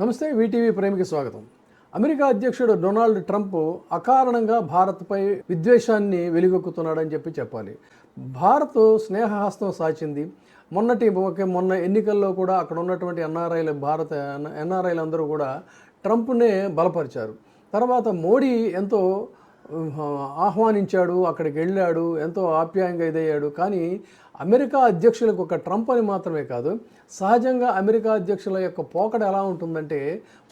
నమస్తే వీటీవీ ప్రేమికి స్వాగతం. అమెరికా అధ్యక్షుడు డొనాల్డ్ ట్రంప్ అకారణంగా భారత్పై విద్వేషాన్ని వెలుగొక్కుతున్నాడని చెప్పాలి. భారత్ స్నేహహస్తం సాచింది. మొన్న ఎన్నికల్లో కూడా అక్కడ ఉన్నటువంటి ఎన్ఆర్ఐలు అందరూ కూడా ట్రంప్నే బలపరిచారు. తర్వాత మోడీ ఎంతో ఆహ్వానించాడు, అక్కడికి వెళ్ళాడు, ఎంతో ఆప్యాయంగా ఇదయ్యాడు. కానీ అమెరికా అధ్యక్షులకు ఒక ట్రంప్ అని మాత్రమే కాదు, సహజంగా అమెరికా అధ్యక్షుల యొక్క పోకడ ఎలా ఉంటుందంటే,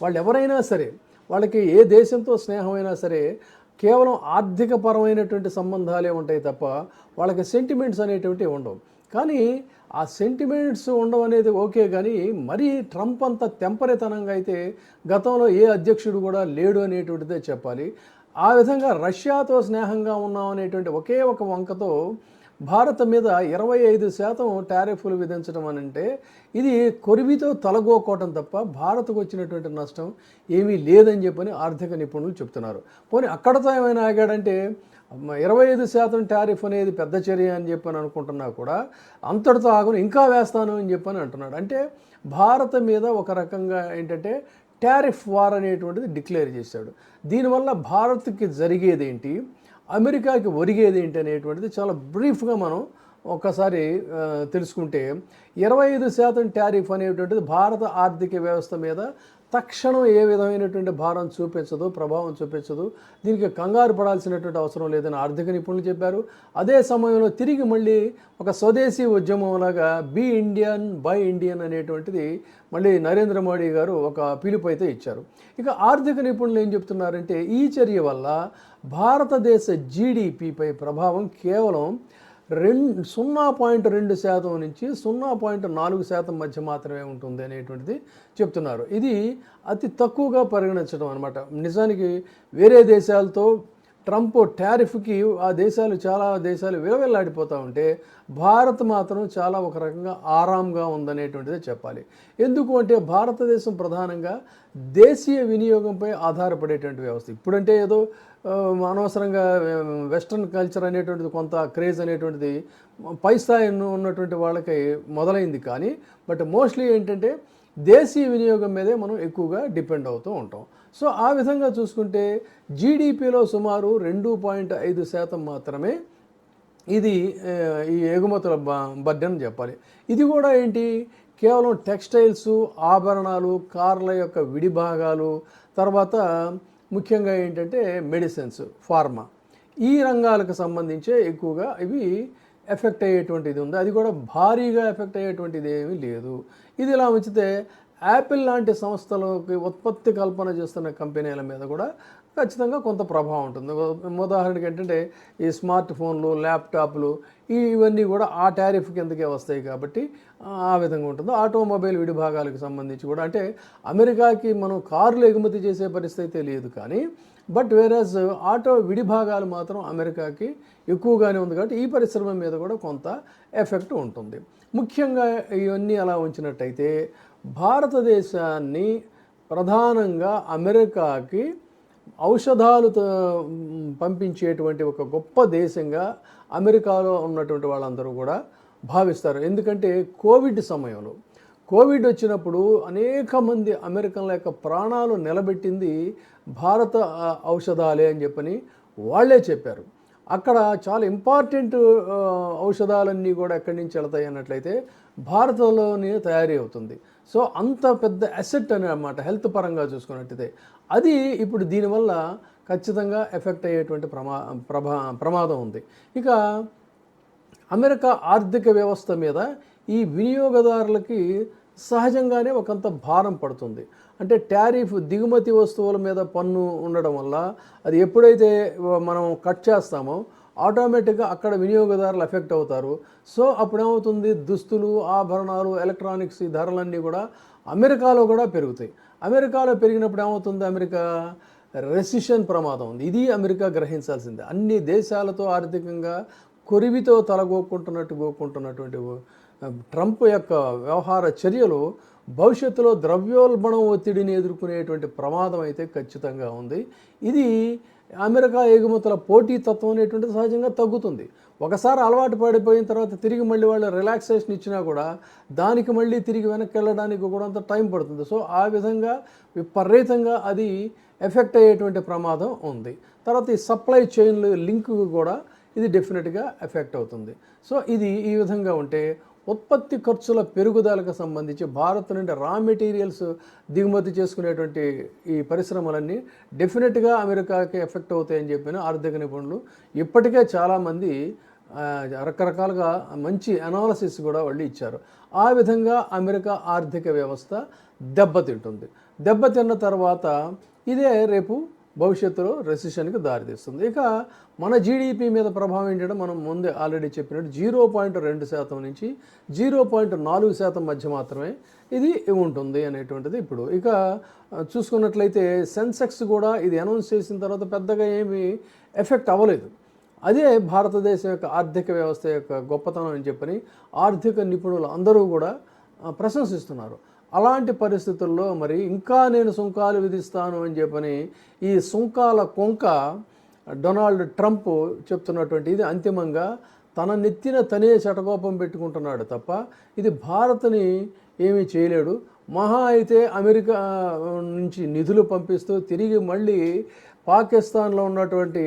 వాళ్ళు ఎవరైనా సరే, వాళ్ళకి ఏ దేశంతో స్నేహమైనా సరే కేవలం ఆర్థికపరమైనటువంటి సంబంధాలే ఉంటాయి తప్ప వాళ్ళకి సెంటిమెంట్స్ అనేటువంటివి ఉండవు. కానీ ఆ సెంటిమెంట్స్ ఉండవు అనేది ఓకే, కానీ మరీ ట్రంప్ అంత తెంపరితనంగా అయితే గతంలో ఏ అధ్యక్షుడు కూడా లేడు అనేటువంటిదే చెప్పాలి. ఆ విధంగా రష్యాతో స్నేహంగా ఉన్నాం అనేటువంటి ఒకే ఒక వంకతో భారత్ మీద 25% టారిఫ్లు విధించడం అని అంటే ఇది కొరివితో తలగోకోవటం తప్ప భారత్కు వచ్చినటువంటి నష్టం ఏమీ లేదని చెప్పని ఆర్థిక నిపుణులు చెప్తున్నారు. పోనీ అక్కడతో ఏమైనా ఆగాడంటే 25% టారిఫ్ అనేది పెద్ద చర్య అని చెప్పని అనుకుంటున్నా కూడా అంతటితో ఆగను, ఇంకా వేస్తాను అని చెప్పని అంటున్నాడు. అంటే భారత్ మీద ఒక రకంగా ఏంటంటే టారిఫ్ వార్ అనేటువంటిది డిక్లేర్ చేశాడు. దీనివల్ల భారత్కి జరిగేది ఏంటి, అమెరికాకి ఒరిగేది ఏంటి అనేటువంటిది చాలా బ్రీఫ్గా మనం ఒక్కసారి తెలుసుకుంటే, 25% టారిఫ్ అనేటువంటిది భారత ఆర్థిక వ్యవస్థ మీద తక్షణం ఏ విధమైనటువంటి భారం చూపించదు, ప్రభావం చూపించదు. దీనికి కంగారు పడాల్సినటువంటి అవసరం లేదని ఆర్థిక నిపుణులు చెప్పారు. అదే సమయంలో తిరిగి మళ్ళీ ఒక స్వదేశీ ఉద్యమంలాగా బీ ఇండియన్ బై ఇండియన్ అనేటువంటిది మళ్ళీ నరేంద్ర మోడీ గారు ఒక పిలుపు అయితే ఇచ్చారు. ఇక ఆర్థిక నిపుణులు ఏం చెప్తున్నారంటే, ఈ చర్య వల్ల భారతదేశ జీడిపిపై ప్రభావం కేవలం 0.2% నుంచి 0.4% మధ్య మాత్రమే ఉంటుంది అనేటువంటిది చెప్తున్నారు. ఇది అతి తక్కువగా పరిగణించడం అనమాట. నిజానికి వేరే దేశాలతో ట్రంప్ టారిఫ్కి చాలా దేశాలు విలవిల్లాడిపోతూ ఉంటే భారత్ మాత్రం చాలా ఒక రకంగా ఆరాంగా ఉందనేటువంటిదే చెప్పాలి. ఎందుకు అంటే భారతదేశం ప్రధానంగా దేశీయ వినియోగంపై ఆధారపడేటువంటి వ్యవస్థ. ఇప్పుడంటే ఏదో అనవసరంగా వెస్ట్రన్ కల్చర్ అనేటువంటిది కొంత క్రేజ్ అనేటువంటిది పై స్థాయి ఉన్నటువంటి వాళ్ళకి మొదలైంది. కానీ బట్ మోస్ట్లీ ఏంటంటే దేశీయ వినియోగం మీదే మనం ఎక్కువగా డిపెండ్ అవుతూ ఉంటాం. సో ఆ విధంగా చూసుకుంటే జీడిపిలో సుమారు 2.5% మాత్రమే ఇది ఈ ఎగుమతుల బడ్డని చెప్పాలి. ఇది కూడా ఏంటి, కేవలం టెక్స్టైల్స్, ఆభరణాలు, కార్ల యొక్క విడిభాగాలు, తర్వాత ముఖ్యంగా ఏంటంటే మెడిసిన్స్, ఫార్మా, ఈ రంగాలకు సంబంధించే ఎక్కువగా ఇవి ఎఫెక్ట్ అయ్యేటువంటిది ఉంది. అది కూడా భారీగా ఎఫెక్ట్ అయ్యేటువంటిది ఏమీ లేదు. ఇది ఇలా ఉంచితే యాపిల్ లాంటి సంస్థలకి ఉత్పత్తి కల్పన చేస్తున్న కంపెనీల మీద కూడా ఖచ్చితంగా కొంత ప్రభావం ఉంటుంది. ఉదాహరణకి ఏంటంటే ఈ స్మార్ట్ ఫోన్లు, ల్యాప్టాప్లు ఇవన్నీ కూడా ఆ టారిఫ్ కిందకే వస్తాయి కాబట్టి ఆ విధంగా ఉంటుంది. ఆటోమొబైల్ విడిభాగాలకు సంబంధించి కూడా, అంటే అమెరికాకి మనం కార్లు ఎగుమతి చేసే పరిస్థితి లేదు, కానీ బట్ వేరేజ్ ఆటో విడిభాగాలు మాత్రం అమెరికాకి ఎక్కువగానే ఉంది కాబట్టి ఈ పరిశ్రమ మీద కూడా కొంత ఎఫెక్ట్ ఉంటుంది. ముఖ్యంగా ఇవన్నీ అలా ఉంచినట్టయితే భారతదేశాన్ని ప్రధానంగా అమెరికాకి ఔషధాలు పంపించేటువంటి ఒక గొప్ప దేశంగా అమెరికాలో ఉన్నటువంటి వాళ్ళందరూ కూడా భావిస్తారు. ఎందుకంటే కోవిడ్ వచ్చినప్పుడు అనేక మంది అమెరికన్ల యొక్క ప్రాణాలు నిలబెట్టింది భారత ఔషధాలే అని చెప్పని వాళ్ళే చెప్పారు. అక్కడ చాలా ఇంపార్టెంట్ ఔషధాలన్నీ కూడా ఎక్కడి నుంచి వెళతాయి అన్నట్లయితే భారత్లోనే తయారీ అవుతుంది. సో అంత పెద్ద అసెట్ అని అన్నమాట హెల్త్ పరంగా చూసుకున్నట్టయితే. అది ఇప్పుడు దీనివల్ల ఖచ్చితంగా ఎఫెక్ట్ అయ్యేటువంటి ప్రమాదం ఉంది. ఇక అమెరికా ఆర్థిక వ్యవస్థ మీద ఈ వినియోగదారులకి సహజంగానే ఒకంత భారం పడుతుంది. అంటే టారిఫ్, దిగుమతి వస్తువుల మీద పన్ను ఉండడం వల్ల అది ఎప్పుడైతే మనం కట్ చేస్తామో ఆటోమేటిక్గా అక్కడ వినియోగదారులు ఎఫెక్ట్ అవుతారు. సో అప్పుడేమవుతుంది, దుస్తులు, ఆభరణాలు, ఎలక్ట్రానిక్స్ ఈ ధరలన్నీ కూడా అమెరికాలో కూడా పెరుగుతాయి. అమెరికాలో పెరిగినప్పుడు ఏమవుతుంది, అమెరికా రెసిషన్ ప్రమాదం ఉంది. ఇది అమెరికా గ్రహించాల్సిందే. అన్ని దేశాలతో ఆర్థికంగా కొరివితో గోక్కుంటున్నటువంటి ట్రంప్ యొక్క వ్యవహార చర్యలు భవిష్యత్తులో ద్రవ్యోల్బణం ఒత్తిడిని ఎదుర్కొనేటువంటి ప్రమాదం అయితే ఖచ్చితంగా ఉంది. ఇది అమెరికా ఎగుమతుల పోటీతత్వం అనేటువంటిది సహజంగా తగ్గుతుంది. ఒకసారి అలవాటు పడిపోయిన తర్వాత తిరిగి మళ్ళీ వాళ్ళు రిలాక్సేషన్ ఇచ్చినా కూడా దానికి మళ్ళీ తిరిగి వెనక్కి వెళ్ళడానికి కూడా అంత టైం పడుతుంది. సో ఆ విధంగా విపరీతంగా అది ఎఫెక్ట్ అయ్యేటువంటి ప్రమాదం ఉంది. తర్వాత ఈ సప్లై చైన్లు లింక్ కూడా ఇది డెఫినెట్గా ఎఫెక్ట్ అవుతుంది. సో ఇది ఈ విధంగా ఉంటే ఉత్పత్తి ఖర్చుల పెరుగుదలకు సంబంధించి భారత్ నుండి రా మెటీరియల్స్ దిగుమతి చేసుకునేటువంటి ఈ పరిశ్రమలన్నీ డెఫినెట్గా అమెరికాకి ఎఫెక్ట్ అవుతాయని చెప్పిన ఆర్థిక నిపుణులు ఇప్పటికే చాలామంది రకరకాలుగా మంచి అనాలసిస్ కూడా వాళ్ళు ఇచ్చారు. ఆ విధంగా అమెరికా ఆర్థిక వ్యవస్థ దెబ్బతింటుంది. దెబ్బతిన్న తర్వాత ఇదే రేపు భవిష్యత్తులో రెసిషన్కి దారితీస్తుంది. ఇక మన జీడిపి మీద ప్రభావం ఏంటంటే మనం ముందే ఆల్రెడీ చెప్పినట్టు 0.2% నుంచి 0.4% మధ్య మాత్రమే ఇది ఉంటుంది అనేటువంటిది ఇప్పుడు. ఇక చూసుకున్నట్లయితే సెన్సెక్స్ కూడా ఇది అనౌన్స్ చేసిన తర్వాత పెద్దగా ఏమీ ఎఫెక్ట్ అవ్వలేదు. అదే భారతదేశం యొక్క ఆర్థిక వ్యవస్థ యొక్క గొప్పతనం అని చెప్పని ఆర్థిక నిపుణులు అందరూ కూడా ప్రశంసిస్తున్నారు. అలాంటి పరిస్థితుల్లో మరి ఇంకా నేను సుంకాలు విధిస్తాను అని చెప్పని ఈ సుంకాల కొంక డొనాల్డ్ ట్రంప్ చెప్తున్నటువంటి ఇది అంతిమంగా తన నెత్తిన తనే చటకోపం పెట్టుకుంటున్నాడు తప్ప ఇది భారత్ని ఏమీ చేయలేడు. మహా అయితే అమెరికా నుంచి నిధులు పంపిస్తూ తిరిగి మళ్ళీ పాకిస్తాన్లో ఉన్నటువంటి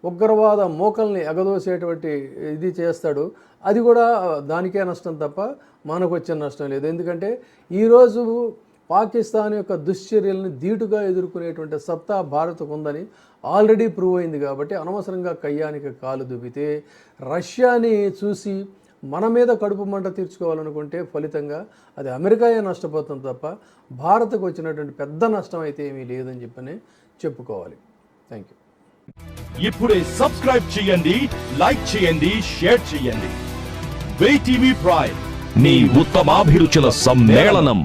ఉగ్రవాద మోకల్ని ఎగదోసేటువంటి ఇది చేస్తాడు. అది కూడా దానికే నష్టం తప్ప మనకు వచ్చిన నష్టం లేదు. ఎందుకంటే ఈరోజు పాకిస్తాన్ యొక్క దుశ్చర్యల్ని ధీటుగా ఎదుర్కొనేటువంటి సత్తా భారత్కు ఉందని ఆల్రెడీ ప్రూవ్ అయింది. కాబట్టి అనవసరంగా కయ్యానికి కాలు దువ్వితే రష్యాని చూసి మన మీద కడుపు మంట తీర్చుకోవాలనుకుంటే ఫలితంగా అది అమెరికాయే నష్టపోతుంది తప్ప భారత్కు వచ్చినటువంటి పెద్ద నష్టం అయితే ఏమీ లేదని చెప్పని చెప్పుకోవాలి. Thank you. ఇప్పుడే సబ్స్క్రైబ్ చేయండి, లైక్ చేయండి, షేర్ చేయండి. వే టీవీ ప్రైమ్, మీ ఉత్తమాభిరుచుల సమ్మేళనం.